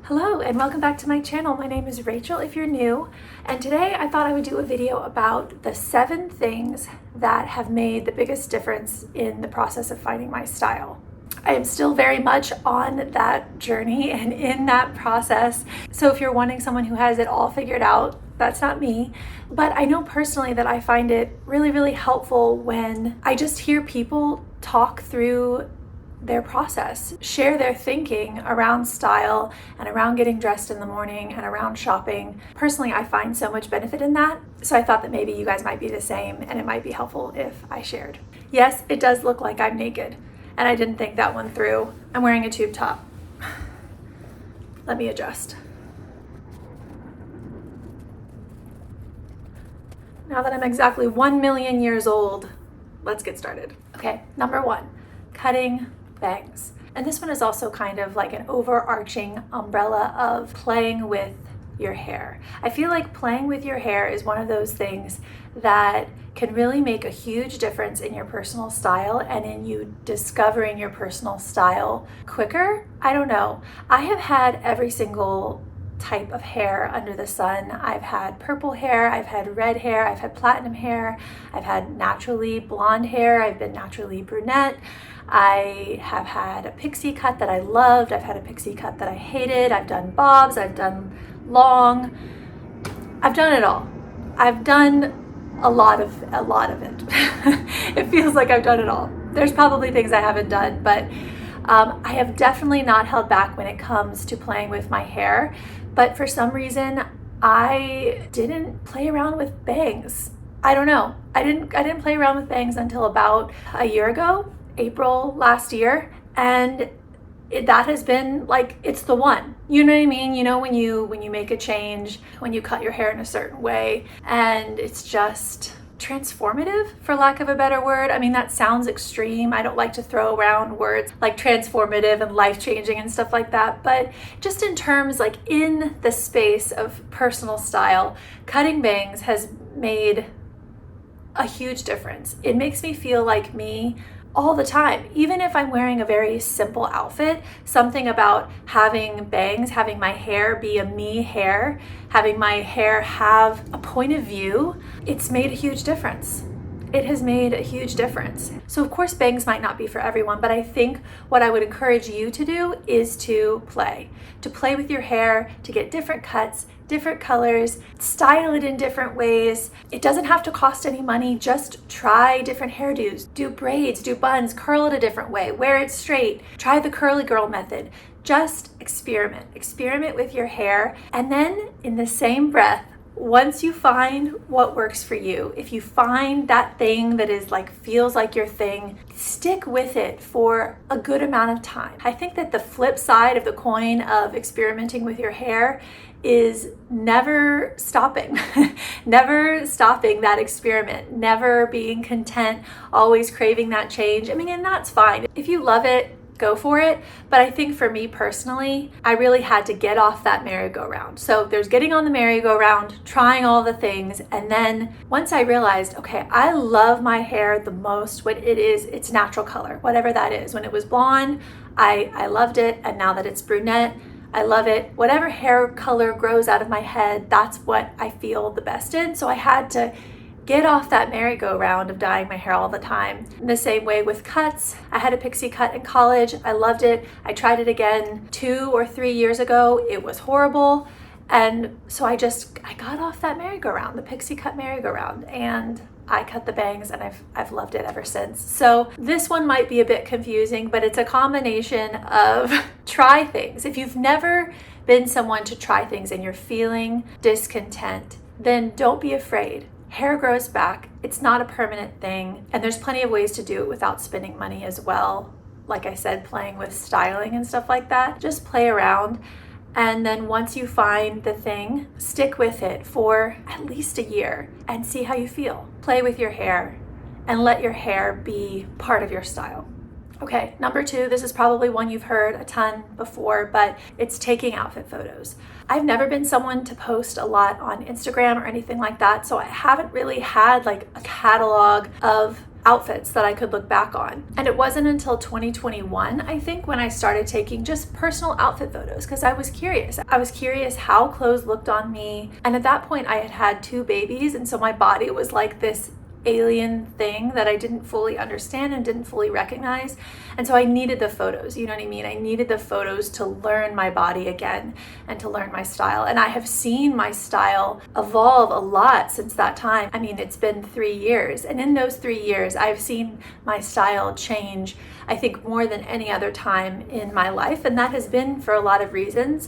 Hello and welcome back to my channel. My name is Rachel if you're new, and today I thought I would do a video about the 7 things that have made the biggest difference in the process of finding my style. I am still very much on that journey and in that process. So if you're wanting someone who has it all figured out, that's not me. But I know personally that I find it really helpful when I just hear people talk through their process, share their thinking around style and around getting dressed in the morning and around shopping. Personally, I find so much benefit in that. So I thought that maybe you guys might be the same and it might be helpful if I shared. Yes, it does look like I'm naked, and I didn't think that one through. I'm wearing a tube top. Let me adjust. Now that I'm exactly 1 million years old, let's get started. Okay, number 1, cutting bangs. And this one is also kind of like an overarching umbrella of playing with your hair. I feel like playing with your hair is one of those things that can really make a huge difference in your personal style and in you discovering your personal style quicker. I don't know. I have had every single type of hair under the sun. I've had purple hair, I've had red hair, I've had platinum hair, I've had naturally blonde hair, I've been naturally brunette. I have had a pixie cut that I loved, I've had a pixie cut that I hated, I've done bobs, I've done long, I've done it all. I've done a lot of it. It feels like I've done it all. There's probably things I haven't done, but I have definitely not held back when it comes to playing with my hair. But for some reason, I didn't play around with bangs. I don't know. I didn't play around with bangs until about a year ago, April last year, and that has been like, it's the one. You know what I mean? You know, when you make a change, when you cut your hair in a certain way, and it's just transformative, for lack of a better word. I mean, that sounds extreme. I don't like to throw around words like transformative and life-changing and stuff like that, but just in terms like in the space of personal style, cutting bangs has made a huge difference. It makes me feel like me all the time. Even if I'm wearing a very simple outfit, something about having bangs, having my hair be a me hair, having my hair have a point of view, it's made a huge difference. It has made a huge difference. So of course bangs might not be for everyone, but I think what I would encourage you to do is to play with your hair, to get different cuts, different colors, style it in different ways. It doesn't have to cost any money. Just try different hairdos, do braids, do buns, curl it a different way, wear it straight, try the curly girl method. Just experiment with your hair, and then in the same breath, once you find what works for you, if you find that thing that is like, feels like your thing, stick with it for a good amount of time. I think that the flip side of the coin of experimenting with your hair is never stopping, never stopping that experiment, never being content, always craving that change. I mean, and that's fine. If you love it, go for it. But I think for me personally, I really had to get off that merry-go-round. So there's getting on the merry-go-round, trying all the things. And then once I realized, okay, I love my hair the most when it is its natural color, whatever that is. When it was blonde, I loved it. And now that it's brunette, I love it. Whatever hair color grows out of my head, that's what I feel the best in. So I had to get off that merry-go-round of dyeing my hair all the time. In the same way with cuts, I had a pixie cut in college. I loved it. I tried it again 2 or 3 years ago. It was horrible. And so I got off that merry-go-round, the pixie cut merry-go-round, and I cut the bangs, and I've loved it ever since. So this one might be a bit confusing, but it's a combination of try things. If you've never been someone to try things and you're feeling discontent, then don't be afraid. Hair grows back. It's not a permanent thing. And there's plenty of ways to do it without spending money as well. Like I said, playing with styling and stuff like that. Just play around. And then once you find the thing, stick with it for at least a year and see how you feel. Play with your hair and let your hair be part of your style. Okay, number 2, this is probably one you've heard a ton before, but it's taking outfit photos. I've never been someone to post a lot on Instagram or anything like that, so I haven't really had like a catalog of outfits that I could look back on. And it wasn't until 2021, I think, when I started taking just personal outfit photos because I was curious. I was curious how clothes looked on me. And at that point, I had had 2 babies. And so my body was like this alien thing that I didn't fully understand and didn't fully recognize. And so I needed the photos, you know what I mean? I needed the photos to learn my body again and to learn my style. And I have seen my style evolve a lot since that time. I mean, it's been 3 years. And in those 3 years, I've seen my style change, I think, more than any other time in my life. And that has been for a lot of reasons.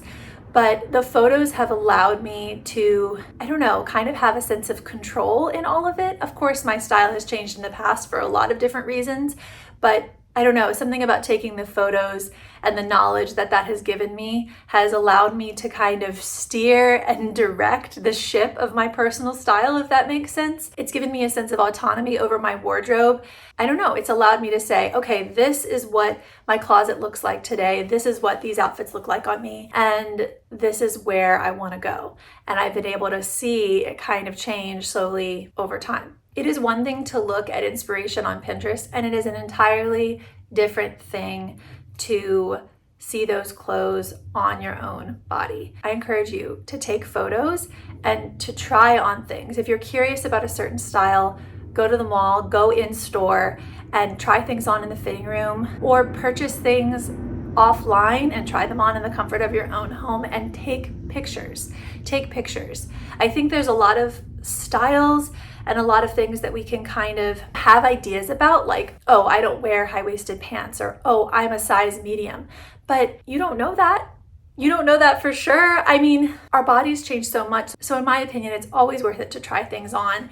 But the photos have allowed me to, I don't know, kind of have a sense of control in all of it. Of course, my style has changed in the past for a lot of different reasons, but I don't know, something about taking the photos and the knowledge that that has given me has allowed me to kind of steer and direct the ship of my personal style, if that makes sense. It's given me a sense of autonomy over my wardrobe. I don't know, it's allowed me to say, okay, this is what my closet looks like today. This is what these outfits look like on me. And this is where I want to go. And I've been able to see it kind of change slowly over time. It is one thing to look at inspiration on Pinterest, and it is an entirely different thing to see those clothes on your own body. I encourage you to take photos and to try on things. If you're curious about a certain style, go to the mall, go in store and try things on in the fitting room, or purchase things offline and try them on in the comfort of your own home and take pictures. Take pictures. I think there's a lot of styles and a lot of things that we can kind of have ideas about, like, oh, I don't wear high-waisted pants, or oh, I'm a size medium. But you don't know that. You don't know that for sure. I mean, our bodies change so much. So in my opinion, it's always worth it to try things on.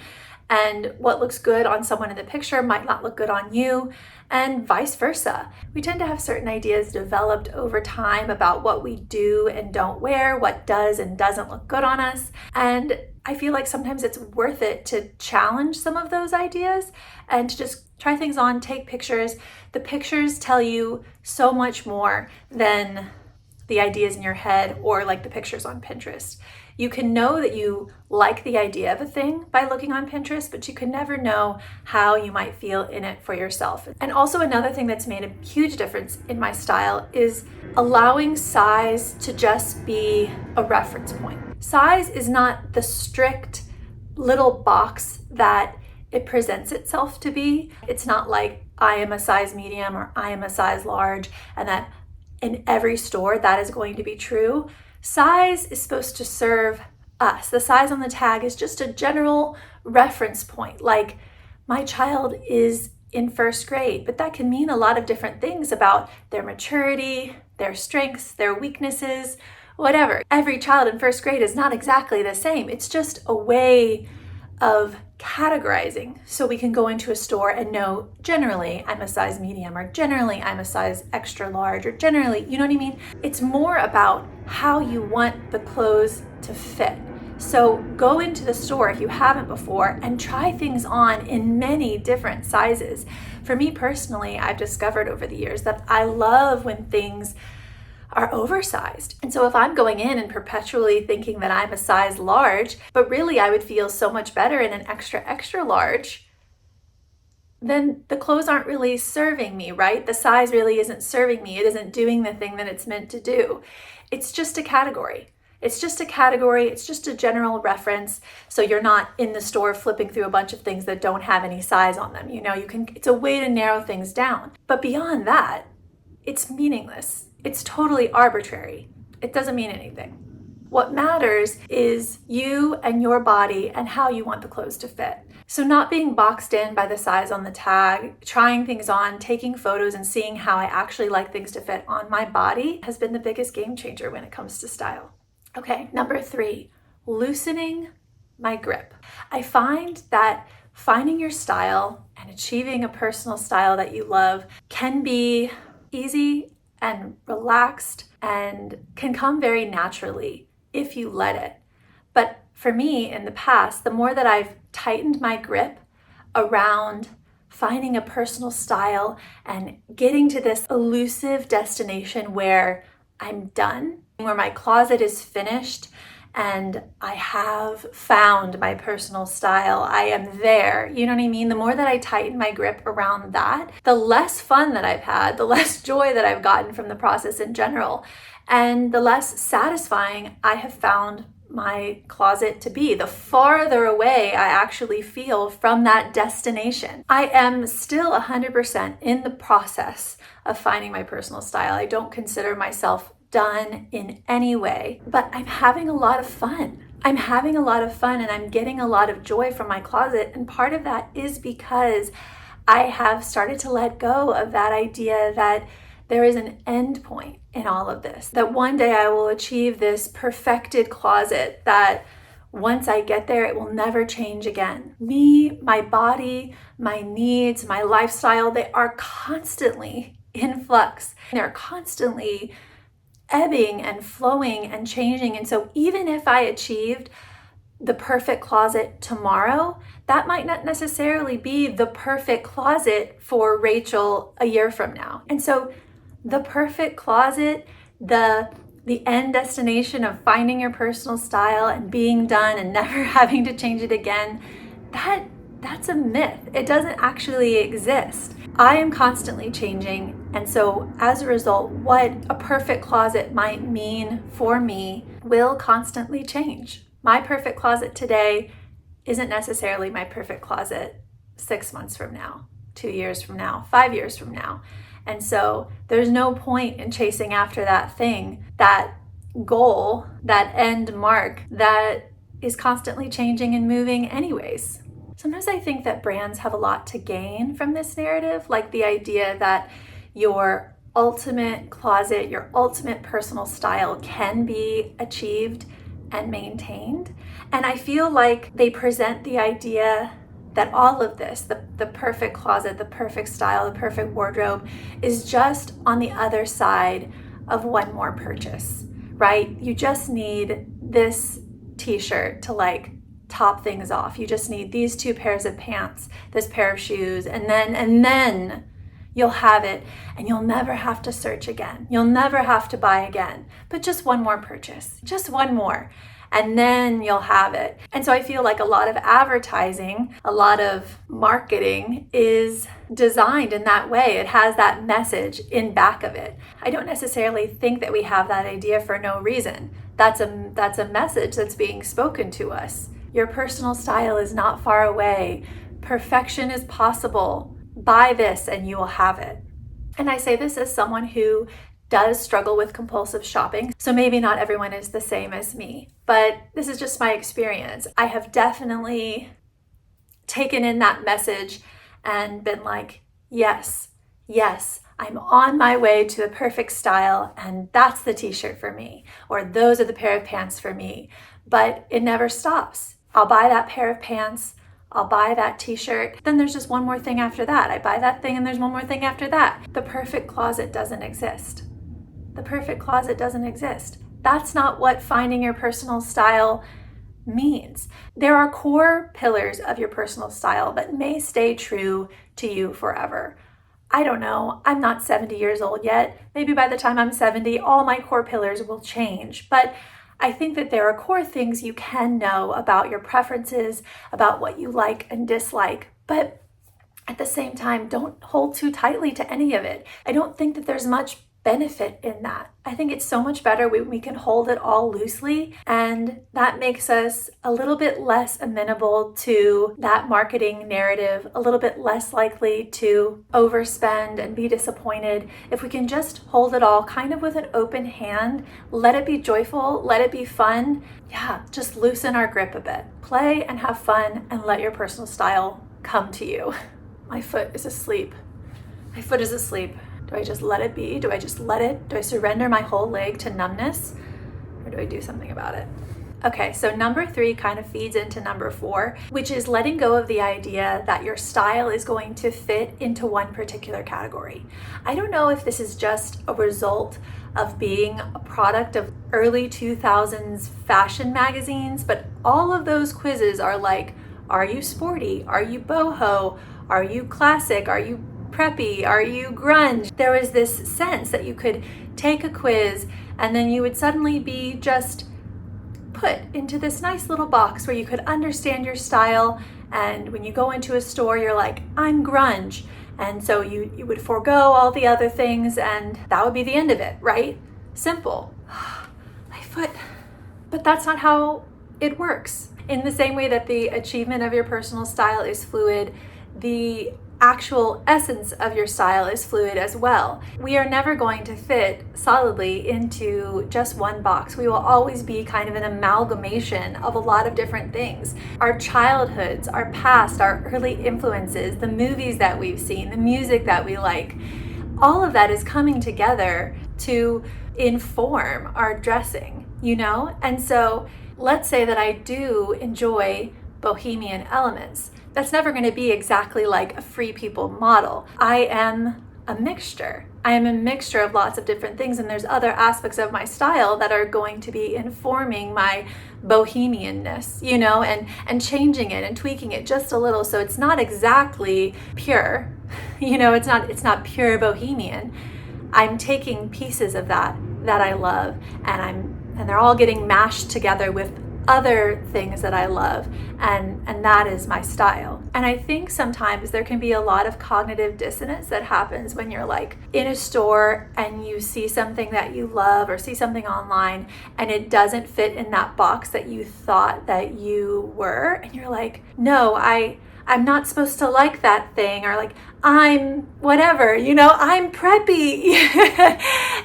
And what looks good on someone in the picture might not look good on you, and vice versa. We tend to have certain ideas developed over time about what we do and don't wear, what does and doesn't look good on us. And I feel like sometimes it's worth it to challenge some of those ideas and to just try things on, take pictures. The pictures tell you so much more than the ideas in your head or like the pictures on Pinterest. You can know that you like the idea of a thing by looking on Pinterest, but you can never know how you might feel in it for yourself. And also another thing that's made a huge difference in my style is allowing size to just be a reference point. Size is not the strict little box that it presents itself to be. It's not like I am a size medium or I am a size large, and that in every store that is going to be true. Size is supposed to serve us. The size on the tag is just a general reference point. Like, my child is in first grade, but that can mean a lot of different things about their maturity, their strengths, their weaknesses, whatever. Every child in first grade is not exactly the same. It's just a way of categorizing, so we can go into a store and know generally I'm a size medium, or generally I'm a size extra large, or generally, you know what I mean? It's more about how you want the clothes to fit. So go into the store if you haven't before and try things on in many different sizes. For me personally, I've discovered over the years that I love when things are oversized. And so if I'm going in and perpetually thinking that I'm a size large, but really I would feel so much better in an extra, extra large, then the clothes aren't really serving me, right? The size really isn't serving me. It isn't doing the thing that it's meant to do. It's just a category. It's just a category. It's just a general reference. So you're not in the store flipping through a bunch of things that don't have any size on them. You know, it's a way to narrow things down. But beyond that, it's meaningless. It's totally arbitrary. It doesn't mean anything. What matters is you and your body and how you want the clothes to fit. So not being boxed in by the size on the tag, trying things on, taking photos and seeing how I actually like things to fit on my body has been the biggest game changer when it comes to style. Okay, number 3, loosening my grip. I find that finding your style and achieving a personal style that you love can be easy and relaxed and can come very naturally if you let it. But for me in the past, the more that I've tightened my grip around finding a personal style and getting to this elusive destination where I'm done, where my closet is finished and I have found my personal style. I am there. You know what I mean? The more that I tighten my grip around that, the less fun that I've had, the less joy that I've gotten from the process in general, and the less satisfying I have found my closet to be, the farther away I actually feel from that destination. I am still 100% in the process of finding my personal style. I don't consider myself done in any way, but I'm having a lot of fun. I'm having a lot of fun and I'm getting a lot of joy from my closet. And part of that is because I have started to let go of that idea that there is an end point in all of this, that one day I will achieve this perfected closet, that once I get there, it will never change again. Me, my body, my needs, my lifestyle, they are constantly in flux. They're constantly ebbing and flowing and changing. And so even if I achieved the perfect closet tomorrow, that might not necessarily be the perfect closet for Rachel a year from now. And so the perfect closet, the end destination of finding your personal style and being done and never having to change it again, that's a myth. It doesn't actually exist. I am constantly changing, and so as a result, what a perfect closet might mean for me will constantly change. My perfect closet today isn't necessarily my perfect closet 6 months from now, 2 years from now, 5 years from now. And so there's no point in chasing after that thing, that goal, that end mark that is constantly changing and moving anyways. Sometimes I think that brands have a lot to gain from this narrative, like the idea that your ultimate closet, your ultimate personal style can be achieved and maintained. And I feel like they present the idea that all of this, the perfect closet, the perfect style, the perfect wardrobe, is just on the other side of one more purchase, right? You just need this t-shirt to top things off. You just need these 2 pairs of pants, this pair of shoes, and then you'll have it, and you'll never have to search again. You'll never have to buy again, but just one more purchase, just one more, and then you'll have it. And so I feel like a lot of advertising, a lot of marketing is designed in that way. It has that message in back of it. I don't necessarily think that we have that idea for no reason. That's a message that's being spoken to us. Your personal style is not far away. Perfection is possible. Buy this and you will have it. And I say this as someone who does struggle with compulsive shopping. So maybe not everyone is the same as me, but this is just my experience. I have definitely taken in that message and been like, yes, I'm on my way to the perfect style, and that's the t-shirt for me, or those are the pair of pants for me. But it never stops. I'll buy that pair of pants, I'll buy that t-shirt, then there's just one more thing after that. I buy that thing and there's one more thing after that. The perfect closet doesn't exist. The perfect closet doesn't exist. That's not what finding your personal style means. There are core pillars of your personal style that may stay true to you forever. I don't know. I'm not 70 years old yet. Maybe by the time I'm 70, all my core pillars will change. But I think that there are core things you can know about your preferences, about what you like and dislike. But at the same time, don't hold too tightly to any of it. I don't think that there's much benefit in that. I think it's so much better when we can hold it all loosely, and that makes us a little bit less amenable to that marketing narrative, a little bit less likely to overspend and be disappointed. If we can just hold it all kind of with an open hand, let it be joyful, let it be fun. Yeah, just loosen our grip a bit. Play and have fun and let your personal style come to you. My foot is asleep. My foot is asleep. Do I just let it be? Do I just let it? Do I surrender my whole leg to numbness? Or do I do something about it? Okay, so number 3 kind of feeds into number 4, which is letting go of the idea that your style is going to fit into one particular category. I don't know if this is just a result of being a product of early 2000s fashion magazines, but all of those quizzes are like, are you sporty? Are you boho? Are you classic? Are you preppy? Are you grunge? There was this sense that you could take a quiz and then you would suddenly be just put into this nice little box where you could understand your style. And when you go into a store, you're like, I'm grunge. And so you would forego all the other things and that would be the end of it, right? Simple. My foot. But that's not how it works. In the same way that the achievement of your personal style is fluid, the actual essence of your style is fluid as well. We are never going to fit solidly into just one box. We will always be kind of an amalgamation of a lot of different things. Our childhoods, our past, our early influences, the movies that we've seen, the music that we like, all of that is coming together to inform our dressing, you know? And so let's say that I do enjoy bohemian elements. That's never going to be exactly like a Free People model. I am a mixture. I am a mixture of lots of different things, and there's other aspects of my style that are going to be informing my bohemianness, you know, and changing it and tweaking it just a little so it's not exactly pure. You know, it's not pure bohemian. I'm taking pieces of that I love, and they're all getting mashed together with other things that I love, and that is my style. And I think sometimes there can be a lot of cognitive dissonance that happens when you're like in a store and you see something that you love or see something online and it doesn't fit in that box that you thought that you were, and you're like, no, I'm not supposed to like that thing, or like, I'm whatever, you know, I'm preppy.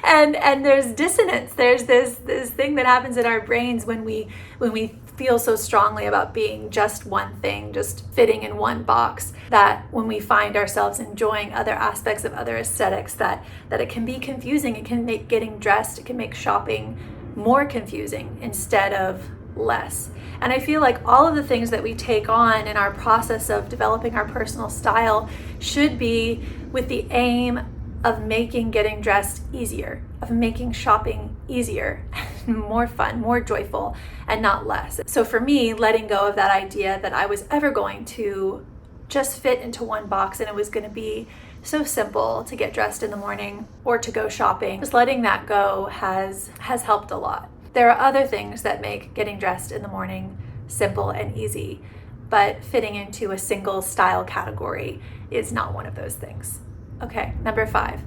and there's dissonance. There's this thing that happens in our brains when we feel so strongly about being just one thing, just fitting in one box, that when we find ourselves enjoying other aspects of other aesthetics, that it can be confusing. It can make getting dressed, it can make shopping more confusing instead of less. And I feel like all of the things that we take on in our process of developing our personal style should be with the aim of making getting dressed easier, of making shopping easier, more fun, more joyful, and not less. So for me, letting go of that idea that I was ever going to just fit into one box and it was going to be so simple to get dressed in the morning or to go shopping, just letting that go has helped a lot. There are other things that make getting dressed in the morning simple and easy, but fitting into a single style category is not one of those things. Okay, number 5,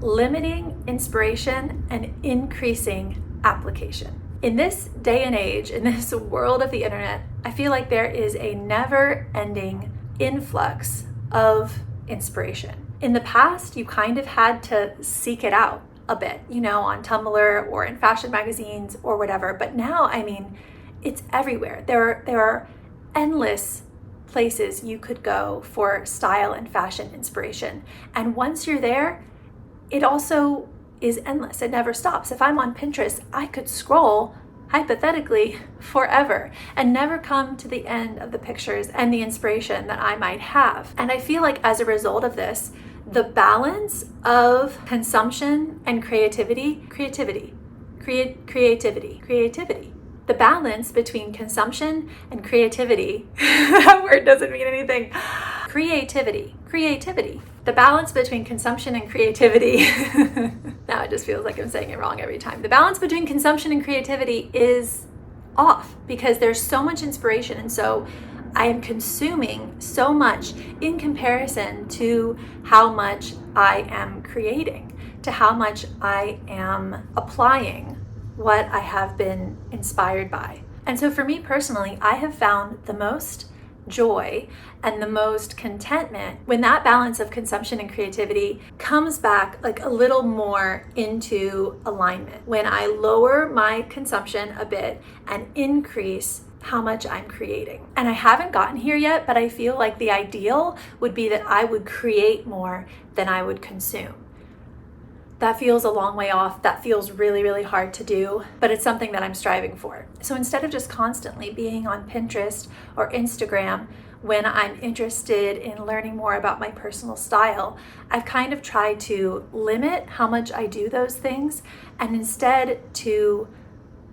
limiting inspiration and increasing application. In this day and age, in this world of the internet, I feel like there is a never-ending influx of inspiration. In the past, you kind of had to seek it out a bit, you know, on Tumblr or in fashion magazines or whatever. But now, I mean, it's everywhere. There are endless places you could go for style and fashion inspiration. And once you're there, it also is endless. It never stops. If I'm on Pinterest, I could scroll hypothetically forever and never come to the end of the pictures and the inspiration that I might have. And I feel like as a result of this, the balance of consumption and creativity, the balance between consumption and creativity, that word doesn't mean anything. Creativity. The balance between consumption and creativity. Now it just feels like I'm saying it wrong every time. The balance between consumption and creativity is off because there's so much inspiration, and so I am consuming so much in comparison to how much I am creating, to how much I am applying what I have been inspired by. And so for me personally, I have found the most joy and the most contentment when that balance of consumption and creativity comes back like a little more into alignment. When I lower my consumption a bit and increase how much I'm creating. And I haven't gotten here yet, but I feel like the ideal would be that I would create more than I would consume. That feels a long way off. That feels really, really hard to do, but it's something that I'm striving for. So instead of just constantly being on Pinterest or Instagram when I'm interested in learning more about my personal style, I've kind of tried to limit how much I do those things and instead to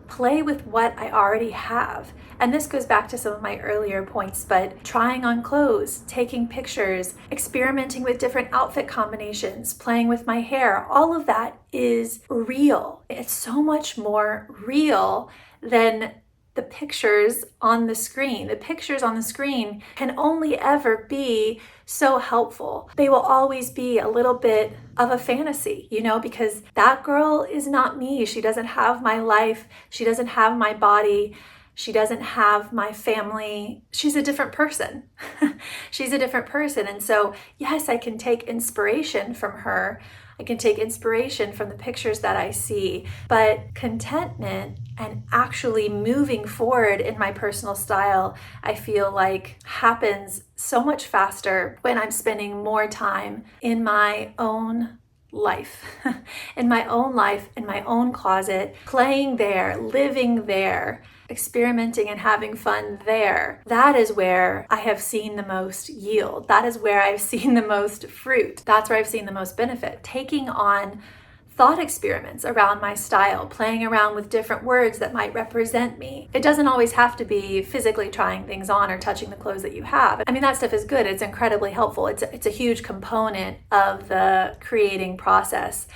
play with what I already have. And this goes back to some of my earlier points, but trying on clothes, taking pictures, experimenting with different outfit combinations, playing with my hair, all of that is real. It's so much more real than the pictures on the screen. The pictures on the screen can only ever be so helpful. They will always be a little bit of a fantasy, because that girl is not me. She doesn't have my life. She doesn't have my body. She doesn't have my family. She's a different person. She's a different person. And so, yes, I can take inspiration from her. I can take inspiration from the pictures that I see, but contentment and actually moving forward in my personal style, I feel like happens so much faster when I'm spending more time in my own life, in my own closet, playing there, living there, experimenting and having fun there. That is where I have seen the most yield. That is where I've seen the most fruit. That's where I've seen the most benefit. Taking on thought experiments around my style, playing around with different words that might represent me. It doesn't always have to be physically trying things on or touching the clothes that you have. I mean, that stuff is good. It's incredibly helpful. It's a huge component of the creating process,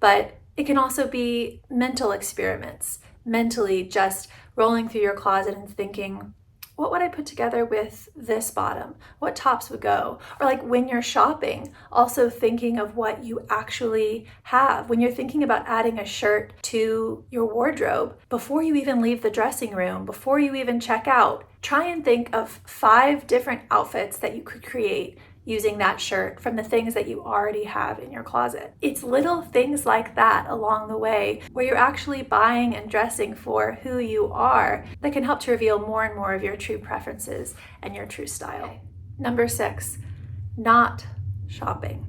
but it can also be mental experiments, mentally just rolling through your closet and thinking, what would I put together with this bottom? What tops would go? Or like when you're shopping, also thinking of what you actually have. When you're thinking about adding a shirt to your wardrobe, before you even leave the dressing room, before you even check out, try and think of 5 different outfits that you could create using that shirt from the things that you already have in your closet. It's little things like that along the way where you're actually buying and dressing for who you are that can help to reveal more and more of your true preferences and your true style. Number 6, not shopping.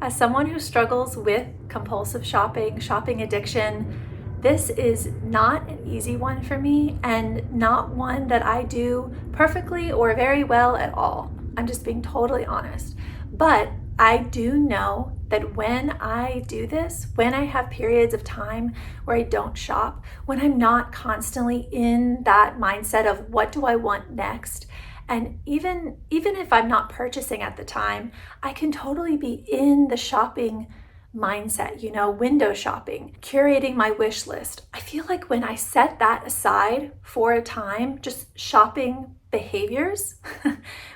As someone who struggles with compulsive shopping addiction, this is not an easy one for me and not one that I do perfectly or very well at all. I'm just being totally honest. But I do know that when I do this, when I have periods of time where I don't shop, when I'm not constantly in that mindset of what do I want next, and even if I'm not purchasing at the time, I can totally be in the shopping mindset, window shopping, curating my wish list. I feel like when I set that aside for a time, just shopping behaviors,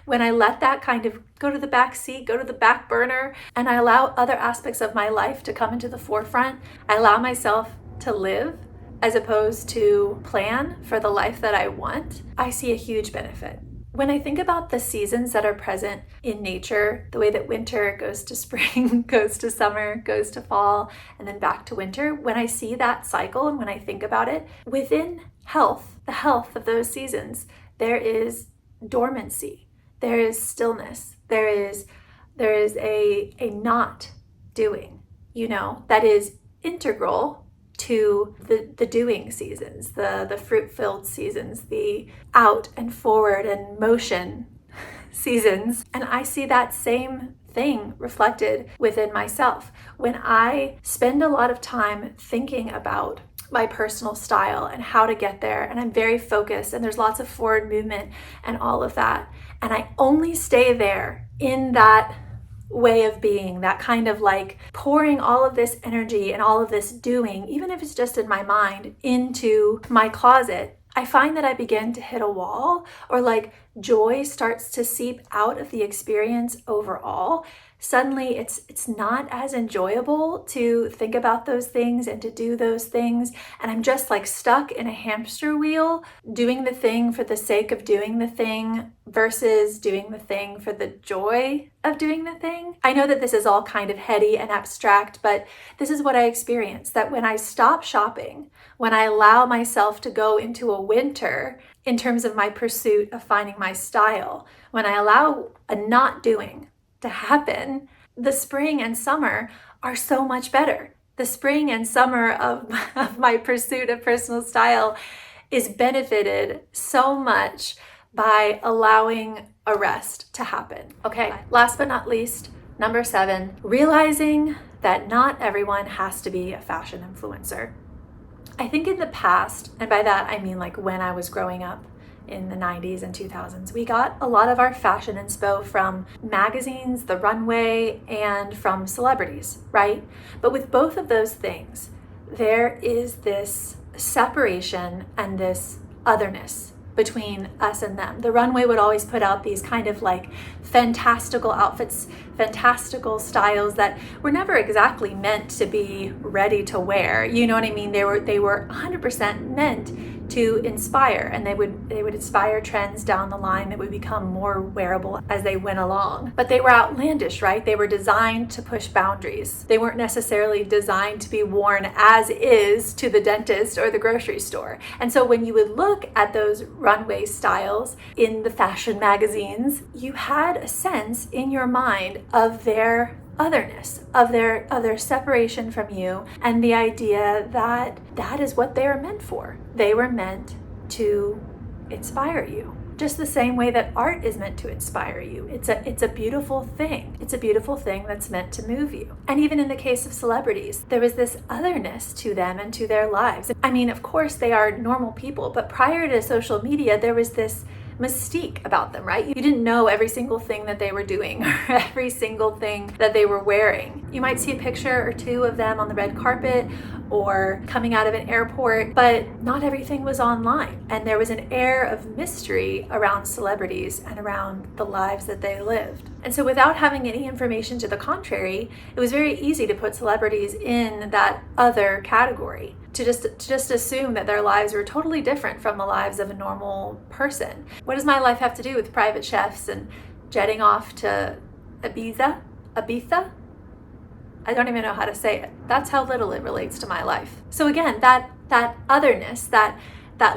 when I let that kind of go to the back seat, go to the back burner, and I allow other aspects of my life to come into the forefront, I allow myself to live as opposed to plan for the life that I want, I see a huge benefit. When I think about the seasons that are present in nature, the way that winter goes to spring, goes to summer, goes to fall, and then back to winter, when I see that cycle and when I think about it, within the health of those seasons, there is dormancy, there is stillness, there is a not doing, that is integral to the doing seasons, the fruit-filled seasons, the out and forward and motion seasons. And I see that same thing reflected within myself. When I spend a lot of time thinking about my personal style and how to get there, and I'm very focused and there's lots of forward movement and all of that, and I only stay there in that way of being, that kind of like pouring all of this energy and all of this doing, even if it's just in my mind, into my closet, I find that I begin to hit a wall, or like joy starts to seep out of the experience overall. Suddenly it's not as enjoyable to think about those things and to do those things. And I'm just like stuck in a hamster wheel, doing the thing for the sake of doing the thing versus doing the thing for the joy of doing the thing. I know that this is all kind of heady and abstract, but this is what I experience, that when I stop shopping, when I allow myself to go into a winter in terms of my pursuit of finding my style, when I allow a not doing to happen, the spring and summer are so much better. The spring and summer of my pursuit of personal style is benefited so much by allowing a rest to happen. Okay, last but not least, number 7, realizing that not everyone has to be a fashion influencer. I think in the past, and by that I mean like when I was growing up, in the 90s and 2000s, we got a lot of our fashion inspo from magazines, the runway, and from celebrities, right? But with both of those things, there is this separation and this otherness between us and them. The runway would always put out these kind of like fantastical outfits, fantastical styles that were never exactly meant to be ready to wear. You know what I mean? They were 100% meant to inspire, and they would inspire trends down the line that would become more wearable as they went along. But they were outlandish, right? They were designed to push boundaries. They weren't necessarily designed to be worn as is to the dentist or the grocery store. And so when you would look at those runway styles in the fashion magazines, you had a sense in your mind of their otherness, of their separation from you, and the idea that that is what they are meant for. They were meant to inspire you. Just the same way that art is meant to inspire you. It's a beautiful thing. It's a beautiful thing that's meant to move you. And even in the case of celebrities, there was this otherness to them and to their lives. I mean, of course, they are normal people, but prior to social media, there was this mystique about them, right? You didn't know every single thing that they were doing or every single thing that they were wearing. You might see a picture or two of them on the red carpet or coming out of an airport, but not everything was online. And there was an air of mystery around celebrities and around the lives that they lived. And so without having any information to the contrary, it was very easy to put celebrities in that other category. To just assume that their lives were totally different from the lives of a normal person. What does my life have to do with private chefs and jetting off to Ibiza? I don't even know how to say it. That's how little it relates to my life. So again, that otherness, that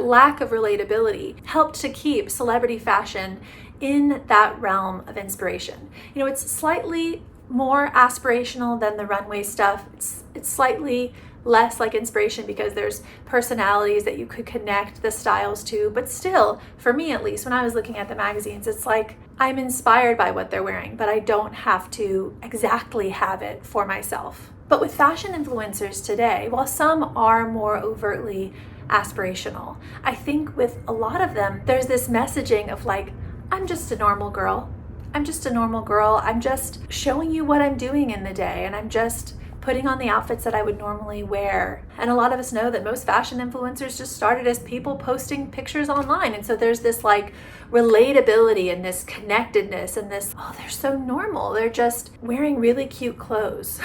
lack of relatability helped to keep celebrity fashion in that realm of inspiration. You know, it's slightly more aspirational than the runway stuff. It's slightly less like inspiration because there's personalities that you could connect the styles to. But still, for me at least, when I was looking at the magazines, it's like I'm inspired by what they're wearing, but I don't have to exactly have it for myself. But with fashion influencers today, while some are more overtly aspirational, I think with a lot of them, there's this messaging of like, I'm just a normal girl. I'm just a normal girl. I'm just showing you what I'm doing in the day, and I'm just putting on the outfits that I would normally wear. And a lot of us know that most fashion influencers just started as people posting pictures online. And so there's this like relatability and this connectedness and this, oh, they're so normal. They're just wearing really cute clothes.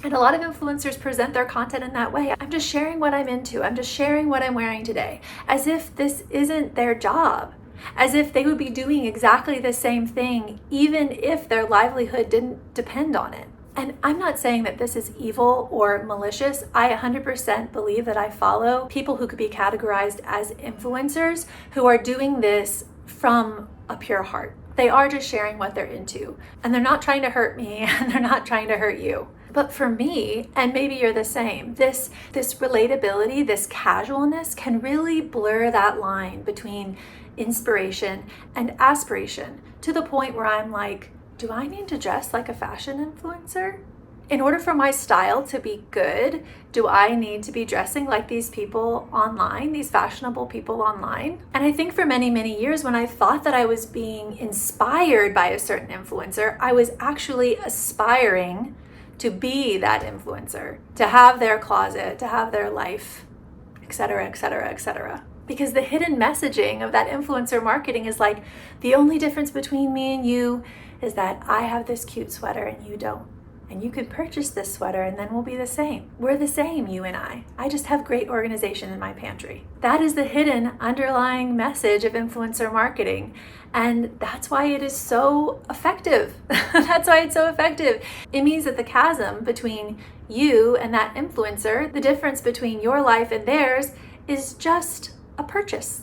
And a lot of influencers present their content in that way. I'm just sharing what I'm into. I'm just sharing what I'm wearing today, as if this isn't their job, as if they would be doing exactly the same thing, even if their livelihood didn't depend on it. And I'm not saying that this is evil or malicious. I 100% believe that I follow people who could be categorized as influencers who are doing this from a pure heart. They are just sharing what they're into, and they're not trying to hurt me, and they're not trying to hurt you. But for me, and maybe you're the same, this relatability, this casualness can really blur that line between inspiration and aspiration to the point where I'm like, do I need to dress like a fashion influencer? In order for my style to be good, do I need to be dressing like these people online, these fashionable people online? And I think for many, many years when I thought that I was being inspired by a certain influencer, I was actually aspiring to be that influencer, to have their closet, to have their life, etc., etc., etc. Because the hidden messaging of that influencer marketing is like, the only difference between me and you is that I have this cute sweater and you don't. And you could purchase this sweater and then we'll be the same. We're the same, you and I. I just have great organization in my pantry. That is the hidden underlying message of influencer marketing. And that's why it is so effective. That's why it's so effective. It means that the chasm between you and that influencer, the difference between your life and theirs, is just a purchase.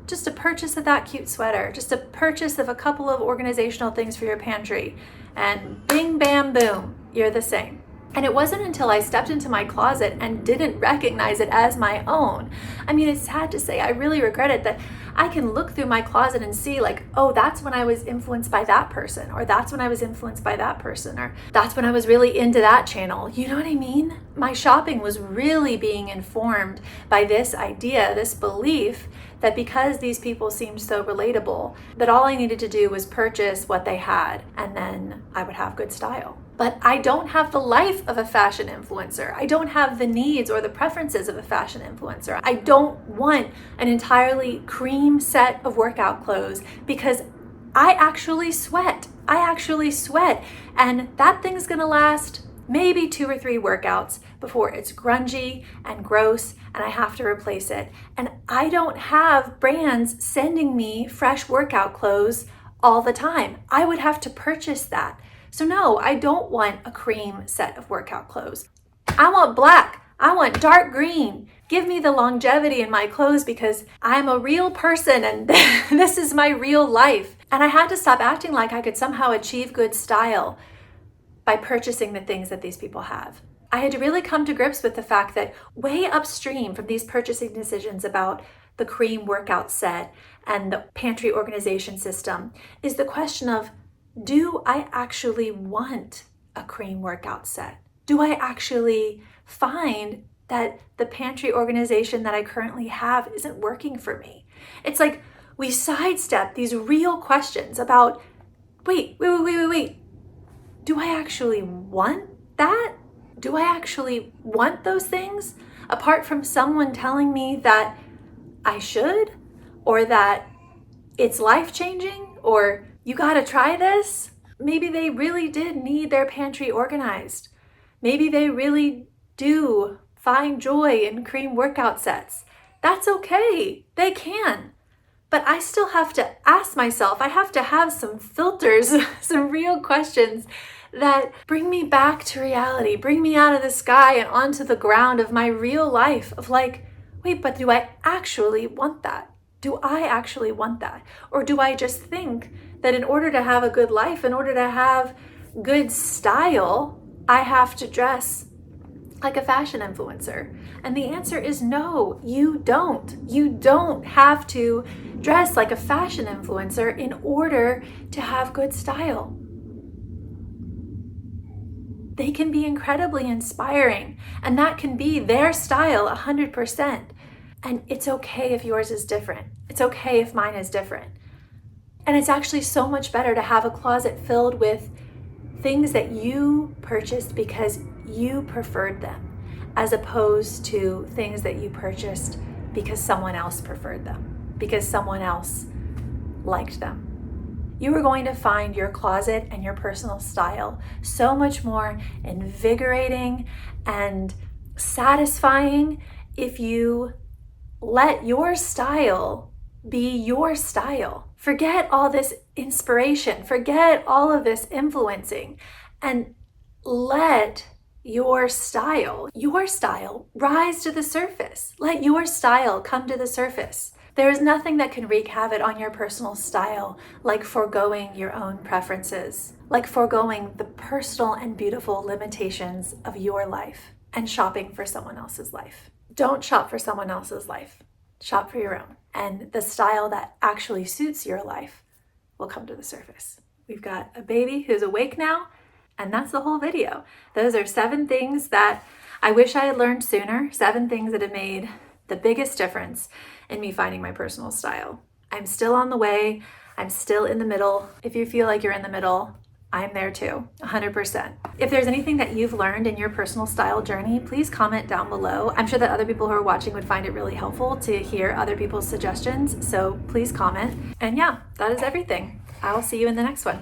Just a purchase of that cute sweater, just a purchase of a couple of organizational things for your pantry, and bing, bam, boom, you're the same. And it wasn't until I stepped into my closet and didn't recognize it as my own. I mean, it's sad to say, I really regret it, that I can look through my closet and see like, oh, that's when I was influenced by that person, or that's when I was influenced by that person, or that's when I was really into that channel. You know what I mean? My shopping was really being informed by this idea, this belief that because these people seemed so relatable, that all I needed to do was purchase what they had, and then I would have good style. but I don't have the life of a fashion influencer. I don't have the needs or the preferences of a fashion influencer. I don't want an entirely cream set of workout clothes because I actually sweat. And that thing's gonna last maybe 2 or 3 workouts before it's grungy and gross and I have to replace it. And I don't have brands sending me fresh workout clothes all the time. I would have to purchase that. So no, I don't want a cream set of workout clothes. I want black. I want dark green. Give me the longevity in my clothes because I'm a real person and this is my real life. And I had to stop acting like I could somehow achieve good style by purchasing the things that these people have. I had to really come to grips with the fact that way upstream from these purchasing decisions about the cream workout set and the pantry organization system is the question of, do I actually want a cream workout set? Do I actually find that the pantry organization that I currently have isn't working for me? It's like we sidestep these real questions about, wait. Do I actually want that? Do I actually want those things? Apart from someone telling me that I should, or that it's life-changing, or you gotta try this. Maybe they really did need their pantry organized. Maybe they really do find joy in cream workout sets. That's okay, they can. But I still have to ask myself, I have to have some filters, some real questions that bring me back to reality, bring me out of the sky and onto the ground of my real life of like, wait, but do I actually want that? Do I actually want that? Or do I just think that in order to have a good life, in order to have good style, I have to dress like a fashion influencer? And the answer is no, you don't. You don't have to dress like a fashion influencer in order to have good style. They can be incredibly inspiring, and that can be their style 100%. And it's okay if yours is different. It's okay if mine is different. And it's actually so much better to have a closet filled with things that you purchased because you preferred them, as opposed to things that you purchased because someone else preferred them, because someone else liked them. You are going to find your closet and your personal style so much more invigorating and satisfying if you let your style be your style. Forget all this inspiration, forget all of this influencing, and let your style rise to the surface. Let your style come to the surface. There is nothing that can wreak havoc on your personal style like foregoing your own preferences, like foregoing the personal and beautiful limitations of your life and shopping for someone else's life. Don't shop for someone else's life. Shop for your own. And the style that actually suits your life will come to the surface. We've got a baby who's awake now, and that's the whole video. Those are 7 things that I wish I had learned sooner, 7 things that have made the biggest difference in me finding my personal style. I'm still on the way. I'm still in the middle. If you feel like you're in the middle, I'm there too, 100%. If there's anything that you've learned in your personal style journey, please comment down below. I'm sure that other people who are watching would find it really helpful to hear other people's suggestions, so please comment. And yeah, that is everything. I will see you in the next one.